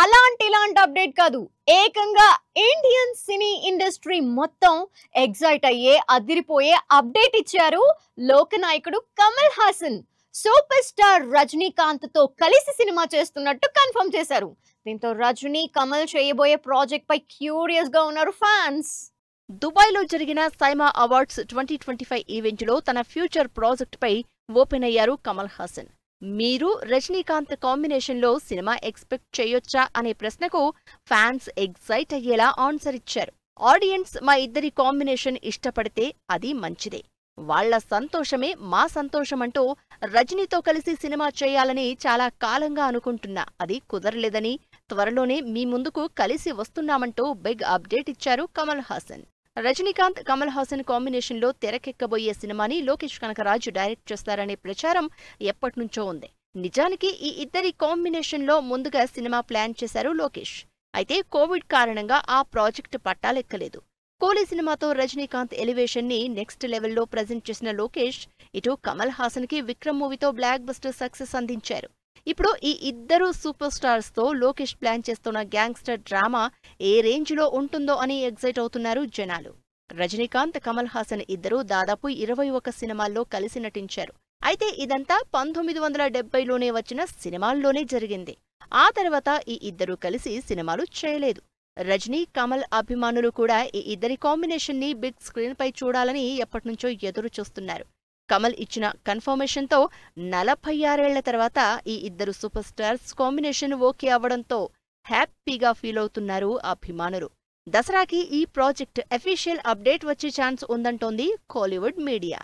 ఇలాంటి అప్డేట్ కాదు. ఏకంగా ఇండియన్ సినీ ఇండస్ట్రీ మొత్తం ఎగ్జైట్ అయ్యే అదిరిపోయే అప్డేట్ ఇచ్చారు లోకనాయకుడు కమల్ హాసన్. సూపర్ స్టార్ రజనీకాంత్ తో కలిసి సినిమా చేస్తున్నట్టు కన్ఫర్మ్ చేశారు. దీంతో రజనీ కమల్ చేయబోయే ప్రాజెక్ట్ పై క్యూరియస్ గా ఉన్నారు ఫ్యాన్స్. దుబాయ్లో జరిగిన సైమా అవార్డ్స్ 2025 ఈవెంట్లో తన ఫ్యూచర్ ప్రాజెక్ట్ పై ఓపెన్ అయ్యారు కమల్ హాసన్. మీరు రజనీకాంత్ కాంబినేషన్లో సినిమా ఎక్స్పెక్ట్ చేయొచ్చా అనే ప్రశ్నకు ఫ్యాన్స్ ఎగ్జైట్ అయ్యేలా ఆన్సర్ ఇచ్చారు. ఆడియన్స్ మా ఇద్దరి కాంబినేషన్ ఇష్టపడితే అది మంచిదే, వాళ్ల సంతోషమే మా సంతోషమంటూ రజనీతో కలిసి సినిమా చేయాలని చాలా కాలంగా అనుకుంటున్నా, అది కుదరలేదని త్వరలోనే మీ ముందుకు కలిసి వస్తున్నామంటూ బిగ్ అప్డేట్ ఇచ్చారు కమల్ హాసన్. రజనీకాంత్ కమల్ హాసన్ కాంబినేషన్లో తెరకెక్కబోయే సినిమాని లోకేష్ కనకరాజు డైరెక్ట్ చేస్తారనే ప్రచారం ఎప్పటినుంచో ఉంది. నిజానికి ఈ ఇద్దరి కాంబినేషన్లో ముందుగా సినిమా ప్లాన్ చేశారు లోకేష్. అయితే కోవిడ్ కారణంగా ఆ ప్రాజెక్టు పట్టాలెక్కలేదు. కూలీ సినిమాతో రజనీకాంత్ ఎలివేషన్ ని నెక్స్ట్ లెవెల్లో ప్రజెంట్ చేసిన లోకేష్ ఇటు కమల్ హాసన్ కి విక్రమ్ మూవీతో బ్లాక్ బస్టర్ సక్సెస్ అందించారు. ఇప్పుడు ఈ ఇద్దరు సూపర్ స్టార్స్ తో లోకేష్ ప్లాన్ చేస్తున్న గ్యాంగ్స్టర్ డ్రామా ఏ రేంజ్ లో ఉంటుందో అని ఎగ్జైట్ అవుతున్నారు జనాలు. రజనీకాంత్ కమల్ హాసన్ ఇద్దరూ దాదాపు 21 సినిమాల్లో కలిసి నటించారు. అయితే ఇదంతా 1970లోనే వచ్చిన సినిమాల్లోనే జరిగింది. ఆ తర్వాత ఈ ఇద్దరూ కలిసి సినిమాలు చేయలేదు. రజనీ కమల్ అభిమానులు కూడా ఈ ఇద్దరి కాంబినేషన్ ని బిగ్ స్క్రీన్ పై చూడాలని ఎప్పటినుంచో ఎదురు చూస్తున్నారు. కమల్ ఇచ్చిన కన్ఫర్మేషన్తో 46 ఏళ్ల తర్వాత ఈ ఇద్దరు సూపర్ స్టార్స్ కాంబినేషన్ ఓకే అవ్వడంతో హ్యాపీగా ఫీల్ అవుతున్నారు అభిమానులు. దసరాకి ఈ ప్రాజెక్ట్ అఫీషియల్ అప్డేట్ వచ్చే ఛాన్స్ ఉందంటోంది కోలీవుడ్ మీడియా.